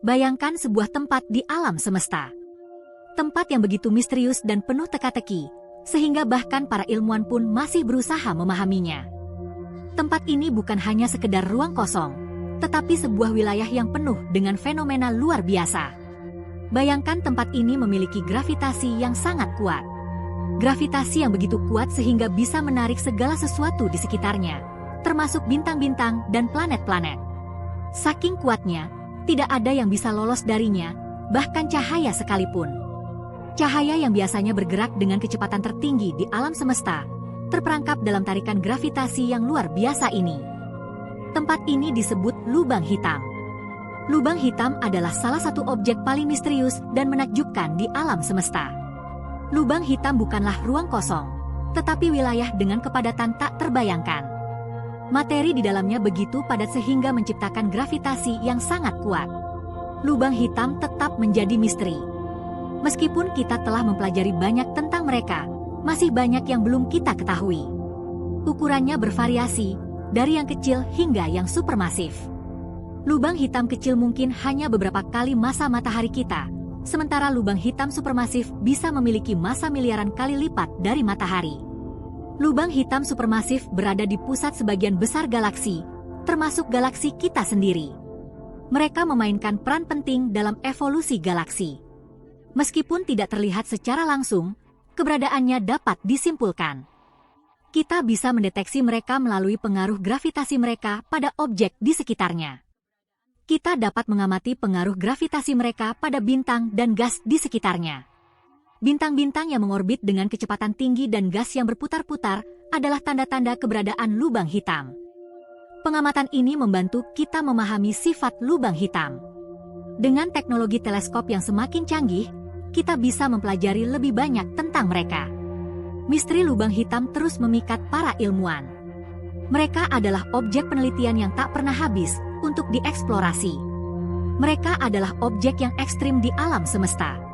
Bayangkan sebuah tempat di alam semesta. Tempat yang begitu misterius dan penuh teka-teki, sehingga bahkan para ilmuwan pun masih berusaha memahaminya. Tempat ini bukan hanya sekedar ruang kosong, tetapi sebuah wilayah yang penuh dengan fenomena luar biasa. Bayangkan tempat ini memiliki gravitasi yang sangat kuat. Gravitasi yang begitu kuat sehingga bisa menarik segala sesuatu di sekitarnya, termasuk bintang-bintang dan planet-planet. Saking kuatnya, tidak ada yang bisa lolos darinya, bahkan cahaya sekalipun. Cahaya yang biasanya bergerak dengan kecepatan tertinggi di alam semesta, terperangkap dalam tarikan gravitasi yang luar biasa ini. Tempat ini disebut lubang hitam. Lubang hitam adalah salah satu objek paling misterius dan menakjubkan di alam semesta. Lubang hitam bukanlah ruang kosong, tetapi wilayah dengan kepadatan tak terbayangkan. Materi di dalamnya begitu padat sehingga menciptakan gravitasi yang sangat kuat. Lubang hitam tetap menjadi misteri. Meskipun kita telah mempelajari banyak tentang mereka, masih banyak yang belum kita ketahui. Ukurannya bervariasi, dari yang kecil hingga yang supermasif. Lubang hitam kecil mungkin hanya beberapa kali massa matahari kita, sementara lubang hitam supermasif bisa memiliki massa miliaran kali lipat dari matahari. Lubang hitam supermasif berada di pusat sebagian besar galaksi, termasuk galaksi kita sendiri. Mereka memainkan peran penting dalam evolusi galaksi. Meskipun tidak terlihat secara langsung, keberadaannya dapat disimpulkan. Kita bisa mendeteksi mereka melalui pengaruh gravitasi mereka pada objek di sekitarnya. Kita dapat mengamati pengaruh gravitasi mereka pada bintang dan gas di sekitarnya. Bintang-bintang yang mengorbit dengan kecepatan tinggi dan gas yang berputar-putar adalah tanda-tanda keberadaan lubang hitam. Pengamatan ini membantu kita memahami sifat lubang hitam. Dengan teknologi teleskop yang semakin canggih, kita bisa mempelajari lebih banyak tentang mereka. Misteri lubang hitam terus memikat para ilmuwan. Mereka adalah objek penelitian yang tak pernah habis untuk dieksplorasi. Mereka adalah objek yang ekstrim di alam semesta.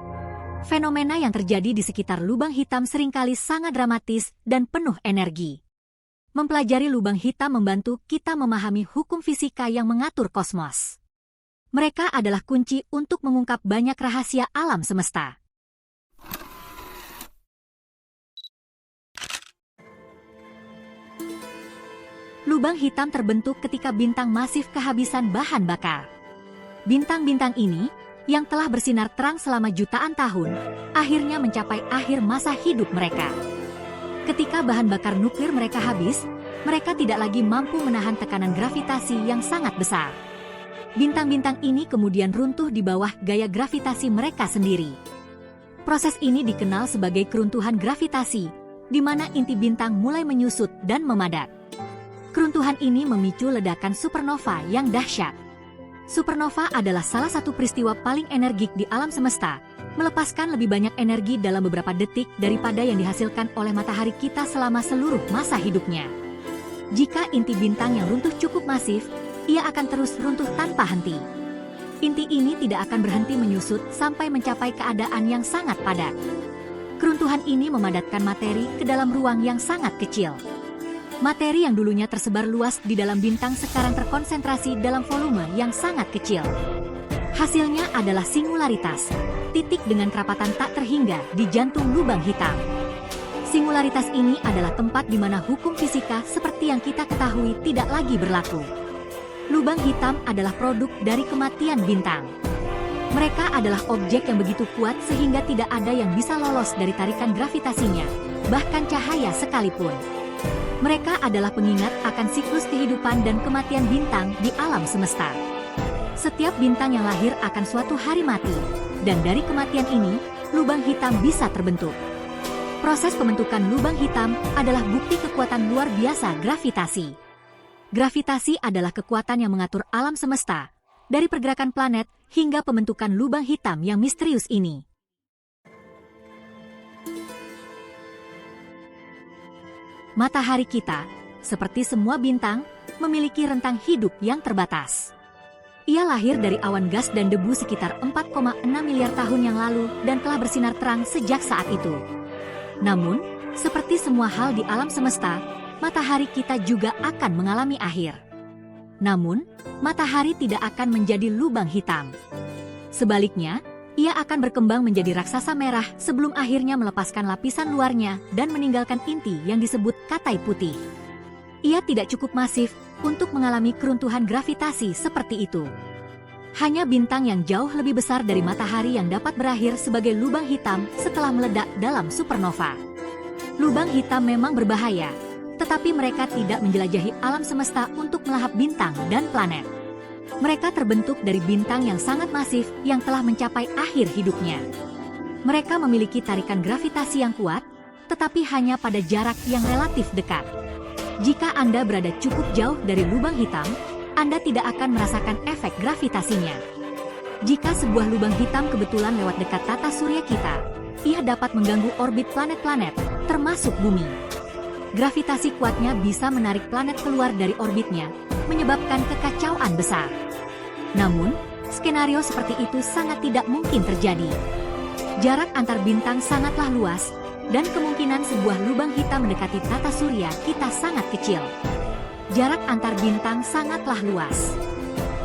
Fenomena yang terjadi di sekitar lubang hitam seringkali sangat dramatis dan penuh energi. Mempelajari lubang hitam membantu kita memahami hukum fisika yang mengatur kosmos. Mereka adalah kunci untuk mengungkap banyak rahasia alam semesta. Lubang hitam terbentuk ketika bintang masif kehabisan bahan bakar. Bintang-bintang ini yang telah bersinar terang selama jutaan tahun, akhirnya mencapai akhir masa hidup mereka. Ketika bahan bakar nuklir mereka habis, mereka tidak lagi mampu menahan tekanan gravitasi yang sangat besar. Bintang-bintang ini kemudian runtuh di bawah gaya gravitasi mereka sendiri. Proses ini dikenal sebagai keruntuhan gravitasi, di mana inti bintang mulai menyusut dan memadat. Keruntuhan ini memicu ledakan supernova yang dahsyat. Supernova adalah salah satu peristiwa paling energik di alam semesta, melepaskan lebih banyak energi dalam beberapa detik daripada yang dihasilkan oleh matahari kita selama seluruh masa hidupnya. Jika inti bintang yang runtuh cukup masif, ia akan terus runtuh tanpa henti. Inti ini tidak akan berhenti menyusut sampai mencapai keadaan yang sangat padat. Keruntuhan ini memadatkan materi ke dalam ruang yang sangat kecil. Materi yang dulunya tersebar luas di dalam bintang sekarang terkonsentrasi dalam volume yang sangat kecil. Hasilnya adalah singularitas, titik dengan kerapatan tak terhingga di jantung lubang hitam. Singularitas ini adalah tempat di mana hukum fisika seperti yang kita ketahui tidak lagi berlaku. Lubang hitam adalah produk dari kematian bintang. Mereka adalah objek yang begitu kuat sehingga tidak ada yang bisa lolos dari tarikan gravitasinya, bahkan cahaya sekalipun. Mereka adalah pengingat akan siklus kehidupan dan kematian bintang di alam semesta. Setiap bintang yang lahir akan suatu hari mati, dan dari kematian ini, lubang hitam bisa terbentuk. Proses pembentukan lubang hitam adalah bukti kekuatan luar biasa gravitasi. Gravitasi adalah kekuatan yang mengatur alam semesta, dari pergerakan planet hingga pembentukan lubang hitam yang misterius ini. Matahari kita, seperti semua bintang, memiliki rentang hidup yang terbatas. Ia lahir dari awan gas dan debu sekitar 4,6 miliar tahun yang lalu dan telah bersinar terang sejak saat itu. Namun, seperti semua hal di alam semesta, matahari kita juga akan mengalami akhir. Namun, matahari tidak akan menjadi lubang hitam. Sebaliknya, ia akan berkembang menjadi raksasa merah sebelum akhirnya melepaskan lapisan luarnya dan meninggalkan inti yang disebut katai putih. Ia tidak cukup masif untuk mengalami keruntuhan gravitasi seperti itu. Hanya bintang yang jauh lebih besar dari matahari yang dapat berakhir sebagai lubang hitam setelah meledak dalam supernova. Lubang hitam memang berbahaya, tetapi mereka tidak menjelajahi alam semesta untuk melahap bintang dan planet. Mereka terbentuk dari bintang yang sangat masif yang telah mencapai akhir hidupnya. Mereka memiliki tarikan gravitasi yang kuat, tetapi hanya pada jarak yang relatif dekat. Jika Anda berada cukup jauh dari lubang hitam, Anda tidak akan merasakan efek gravitasinya. Jika sebuah lubang hitam kebetulan lewat dekat tata surya kita, ia dapat mengganggu orbit planet-planet, termasuk bumi. Gravitasi kuatnya bisa menarik planet keluar dari orbitnya, menyebabkan kekacauan besar. Namun, skenario seperti itu sangat tidak mungkin terjadi. Jarak antar bintang sangatlah luas, dan kemungkinan sebuah lubang hitam mendekati tata surya kita sangat kecil. Jarak antar bintang sangatlah luas.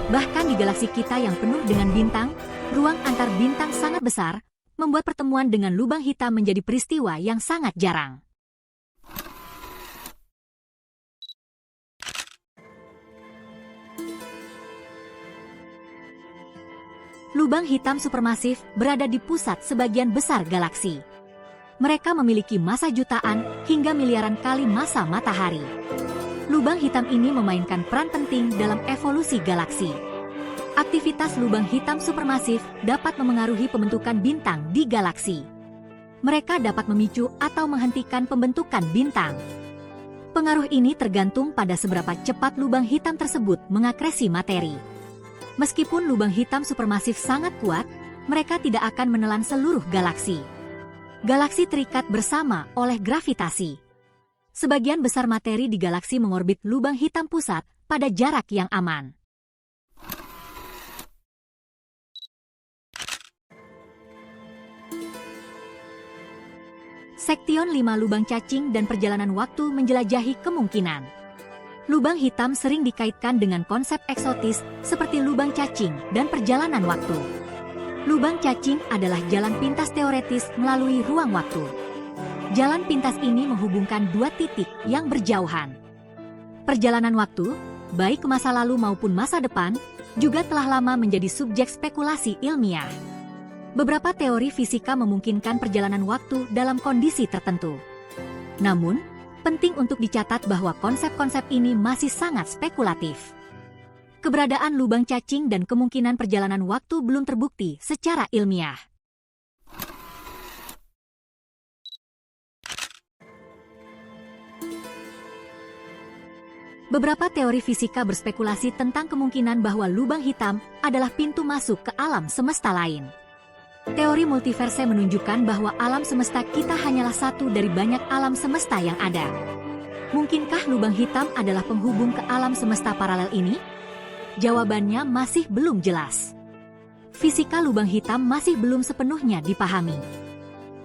Bahkan di galaksi kita yang penuh dengan bintang, ruang antar bintang sangat besar, membuat pertemuan dengan lubang hitam menjadi peristiwa yang sangat jarang. Lubang hitam supermasif berada di pusat sebagian besar galaksi. Mereka memiliki massa jutaan hingga miliaran kali massa matahari. Lubang hitam ini memainkan peran penting dalam evolusi galaksi. Aktivitas lubang hitam supermasif dapat memengaruhi pembentukan bintang di galaksi. Mereka dapat memicu atau menghentikan pembentukan bintang. Pengaruh ini tergantung pada seberapa cepat lubang hitam tersebut mengakresi materi. Meskipun lubang hitam supermasif sangat kuat, mereka tidak akan menelan seluruh galaksi. Galaksi terikat bersama oleh gravitasi. Sebagian besar materi di galaksi mengorbit lubang hitam pusat pada jarak yang aman. Sektion 5 lubang cacing dan perjalanan waktu menjelajahi kemungkinan. Lubang hitam sering dikaitkan dengan konsep eksotis seperti lubang cacing dan perjalanan waktu. Lubang cacing adalah jalan pintas teoretis melalui ruang waktu. Jalan pintas ini menghubungkan dua titik yang berjauhan. Perjalanan waktu, baik ke masa lalu maupun masa depan, juga telah lama menjadi subjek spekulasi ilmiah. Beberapa teori fisika memungkinkan perjalanan waktu dalam kondisi tertentu. Namun, penting untuk dicatat bahwa konsep-konsep ini masih sangat spekulatif. Keberadaan lubang cacing dan kemungkinan perjalanan waktu belum terbukti secara ilmiah. Beberapa teori fisika berspekulasi tentang kemungkinan bahwa lubang hitam adalah pintu masuk ke alam semesta lain. Teori multiverse menunjukkan bahwa alam semesta kita hanyalah satu dari banyak alam semesta yang ada. Mungkinkah lubang hitam adalah penghubung ke alam semesta paralel ini? Jawabannya masih belum jelas. Fisika lubang hitam masih belum sepenuhnya dipahami.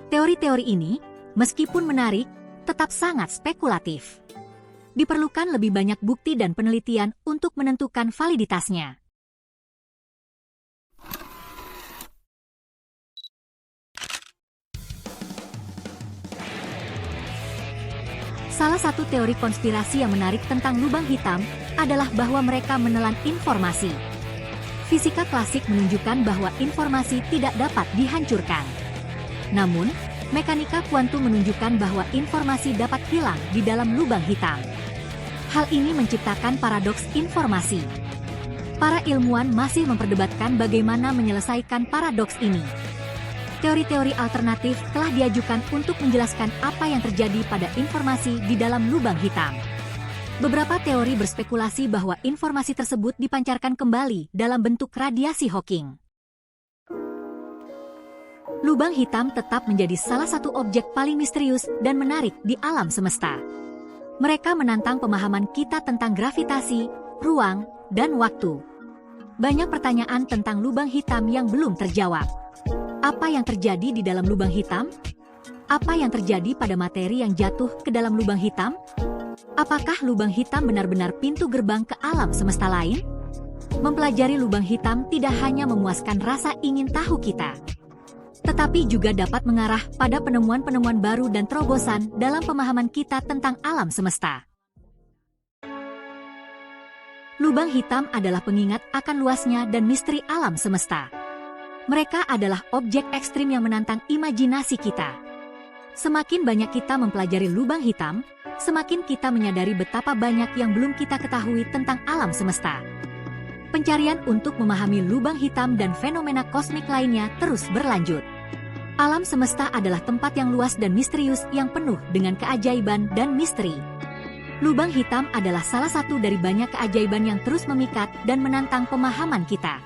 Teori-teori ini, meskipun menarik, tetap sangat spekulatif. Diperlukan lebih banyak bukti dan penelitian untuk menentukan validitasnya. Salah satu teori konspirasi yang menarik tentang lubang hitam adalah bahwa mereka menelan informasi. Fisika klasik menunjukkan bahwa informasi tidak dapat dihancurkan. Namun, mekanika kuantum menunjukkan bahwa informasi dapat hilang di dalam lubang hitam. Hal ini menciptakan paradoks informasi. Para ilmuwan masih memperdebatkan bagaimana menyelesaikan paradoks ini. Teori-teori alternatif telah diajukan untuk menjelaskan apa yang terjadi pada informasi di dalam lubang hitam. Beberapa teori berspekulasi bahwa informasi tersebut dipancarkan kembali dalam bentuk radiasi Hawking. Lubang hitam tetap menjadi salah satu objek paling misterius dan menarik di alam semesta. Mereka menantang pemahaman kita tentang gravitasi, ruang, dan waktu. Banyak pertanyaan tentang lubang hitam yang belum terjawab. Apa yang terjadi di dalam lubang hitam? Apa yang terjadi pada materi yang jatuh ke dalam lubang hitam? Apakah lubang hitam benar-benar pintu gerbang ke alam semesta lain? Mempelajari lubang hitam tidak hanya memuaskan rasa ingin tahu kita, tetapi juga dapat mengarah pada penemuan-penemuan baru dan terobosan dalam pemahaman kita tentang alam semesta. Lubang hitam adalah pengingat akan luasnya dan misteri alam semesta. Mereka adalah objek ekstrim yang menantang imajinasi kita. Semakin banyak kita mempelajari lubang hitam, semakin kita menyadari betapa banyak yang belum kita ketahui tentang alam semesta. Pencarian untuk memahami lubang hitam dan fenomena kosmik lainnya terus berlanjut. Alam semesta adalah tempat yang luas dan misterius yang penuh dengan keajaiban dan misteri. Lubang hitam adalah salah satu dari banyak keajaiban yang terus memikat dan menantang pemahaman kita.